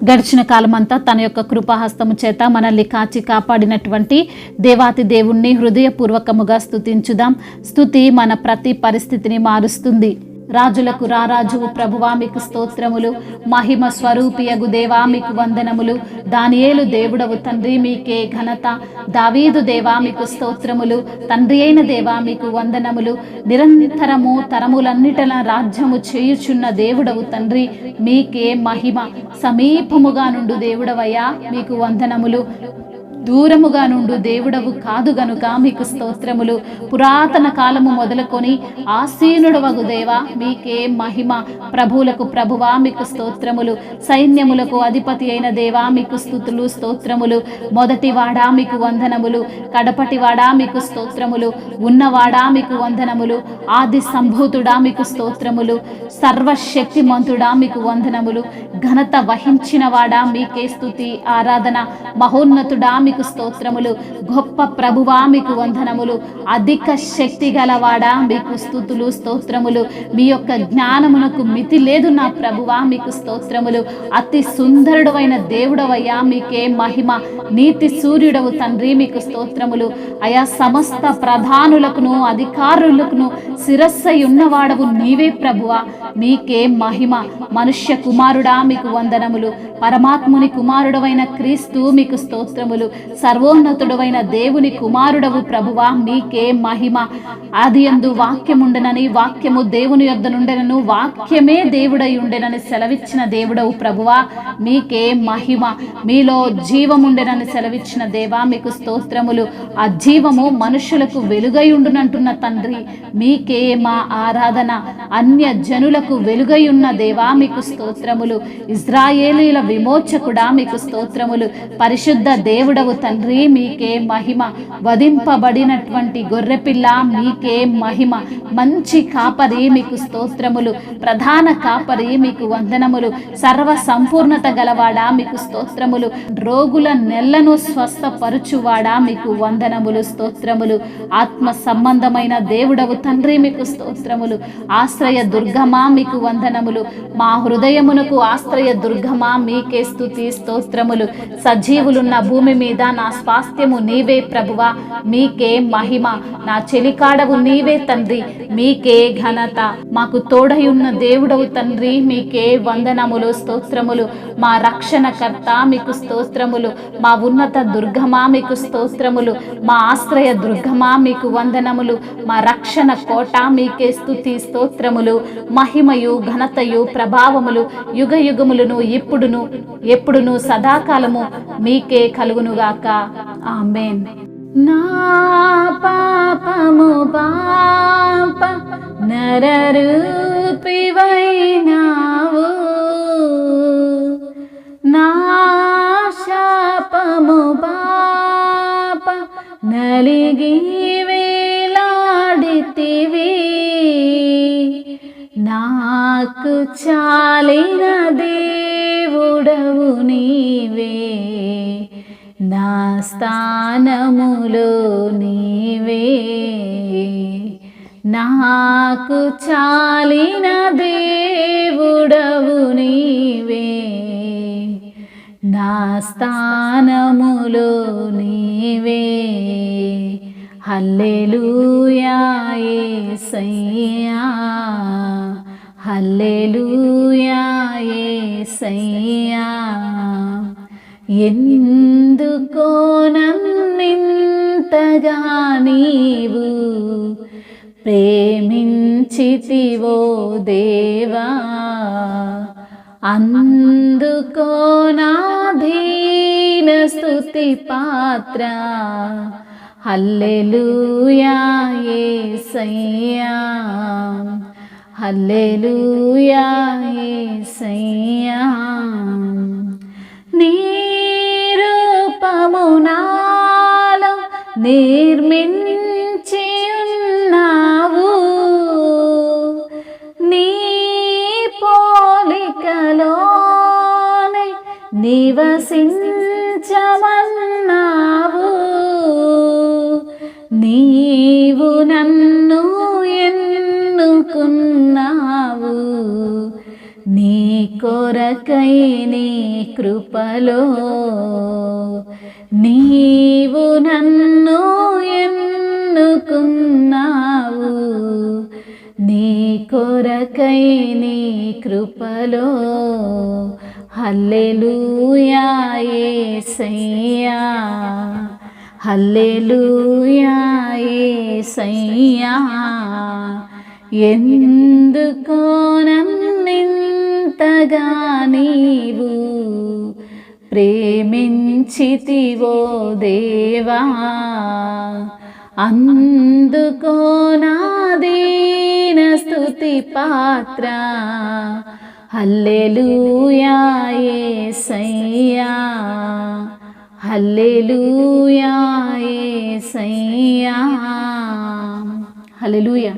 గడిచిన కాలమంతా తన యొక్క కృపాహస్తము చేత మనల్ని కాచి కాపాడినటువంటి దేవాతి దేవుణ్ణి హృదయపూర్వకముగా స్తుతించుదాం. స్తుతి మన ప్రతి పరిస్థితిని మారుస్తుంది. రాజులకు రారాజువు ప్రభువా మీకు స్తోత్రములు. మహిమ స్వరూపియగు దేవా మీకు వందనములు. దానియేలు దేవుడవు తండ్రి మీకే ఘనత. దావీదు దేవా మీకు స్తోత్రములు. తండ్రి అయిన దేవా మీకు వందనములు. నిరంతరము తరములన్నిటల రాజ్యము చేయుచున్న దేవుడవు తండ్రి మీకే మహిమ. సమీపముగా నుండు దేవుడవయ్యా మీకు వందనములు. దూరముగా నుండు దేవుడవు కాదు గనుక మీకు స్తోత్రములు. పురాతన కాలము మొదలుకొని ఆసీనుడవగు దేవా మీకే మహిమ. ప్రభువులకు ప్రభువా మీకు స్తోత్రములు. సైన్యములకు అధిపతి అయిన దేవా మీకు స్తుతులు స్తోత్రములు. మొదటివాడా మీకు వందనములు. కడపటివాడా మీకు స్తోత్రములు. ఉన్నవాడా మీకు వందనములు. ఆది సంభూతుడా మీకు స్తోత్రములు. సర్వశక్తిమంతుడా మీకు వందనములు. ఘనత వహించిన వాడా మీకే స్తుతి ఆరాధన. మహోన్నతుడా మీకు స్తోత్రములు. గొప్ప ప్రభువా మీకు వందనములు. అధిక శక్తి గలవాడా మీకు స్తుతులు స్తోత్రములు. మీ యొక్క జ్ఞానమునకు మితి లేదు నా ప్రభువా మీకు స్తోత్రములు. అతి సుందరుడవైన దేవుడవయ్యా మీకే మహిమ. నీతి సూర్యుడవు తండ్రి మీకు స్తోత్రములు. అయా సమస్త ప్రధానులకును అధికారులకును శిరస్సై ఉన్నవాడవు నీవే ప్రభువా మీకే మహిమ. మనుష్య కుమారుడా మీకు వందనములు. పరమాత్ముని కుమారుడవైన క్రీస్తు మీకు స్తోత్రములు. సర్వోన్నతుడవైన దేవుని కుమారుడవు ప్రభువా మీకే మహిమ. ఆదియందు వాక్యముండెనని, వాక్యము దేవుని యొద్ద నుండెనను, వాక్యమే దేవుడై ఉండెనని సెలవిచ్చిన దేవుడవు ప్రభువా మీకే మహిమ. మీలో జీవముండెనని సెలవిచ్చిన దేవా మీకు స్తోత్రములు. ఆ జీవము మనుషులకు వెలుగై ఉండునంటున్న తండ్రి మీకే మా ఆరాధన. అన్య జనులకు వెలుగై ఉన్న దేవా మీకు స్తోత్రములు. ఇజ్రాయేలీల విమోచకుడా మీకు స్తోత్రములు. పరిశుద్ధ దేవుడవు తండ్రి మీకే మహిమ. వధింపబడినటువంటి గొర్రెపిల్ల మీకే మహిమ. మంచి కాపరి మీకు స్తోత్రములు. ప్రధాన కాపరి మీకు వందనములు. సర్వ సంపూర్ణత గలవాడా మీకు స్తోత్రములు. రోగుల నెల్లను స్వస్థపరచువాడా మీకు వందనములు స్తోత్రములు. ఆత్మ సంబంధమైన దేవుడవు తండ్రి మీకు స్తోత్రములు. ఆశ్రయ దుర్గమా మీకు వందనములు. మా హృదయమునకు ఆశ్రయ దుర్గమా మీకే స్తుతి స్తోత్రములు. సజీవులున్న భూమి మీద నా స్వాస్థ్యము నీవే ప్రభువా మీకే మహిమ. నా చెలికాడవు నీవే తండ్రి మీకే ఘనత. మాకు తోడై ఉన్న దేవుడవు తండ్రి మీకే వందనములు స్తోత్రములు. మా రక్షణకర్త మీకు స్తోత్రములు. మా ఉన్నత దుర్గమా మీకు స్తోత్రములు. మా ఆశ్రయ దుర్గమా మీకు వందనములు. మా రక్షణ కోట మీకే స్తుతి స్తోత్రములు. మహిమయు ఘనతయు ప్రభావములు యుగ యుగములను ఇప్పుడును ఎప్పుడును సదాకాలము మీకే కలుగునుగాక. ఆమేన్. నా పాపము పాప నరరూపివైనావు. నా శాపము పాప నలిగి వేలాడితివి. నాకు చాలిన దేవుడవు నీవే. నా స్థానములో నీవే. నాకు చాలిన దేవుడవు నీవే. నా స్థానములో నీవే. హల్లెలూయా యేసయ్యా. హల్లెలూయా యేసయ్యా. ఎందుకో నన్నింతగా నీవు ప్రేమించితివో దేవా. అందుకో నా దీన స్తుతి పాత్ర. హల్లెలూయా యేసయ్యా. హల్లెలూయా యేసయ్యా. నీ రూపము నాలో నిర్మించి ఉన్నావు. నీ పోలికలోనే నివసించమన్నావు. నీవు నన్ను ఎన్నుకున్నావు. నీ కొరకు కొరకై నీ కృపలో నీవు నన్ను ఎన్నుకున్నావు, నీ కొరకై నీ కృపలో. హల్లెలూయా యేసయ్యా, హల్లెలూయా యేసయ్యా. ఎందుకో నన్నింతగా నీవు ప్రేమించితివో దేవా, అందుకో నా దీన స్తుతి పాత్ర. హల్లెలూయా యేసయ్యా, హల్లెలూయా యేసయ్యా. హల్లెలూయా.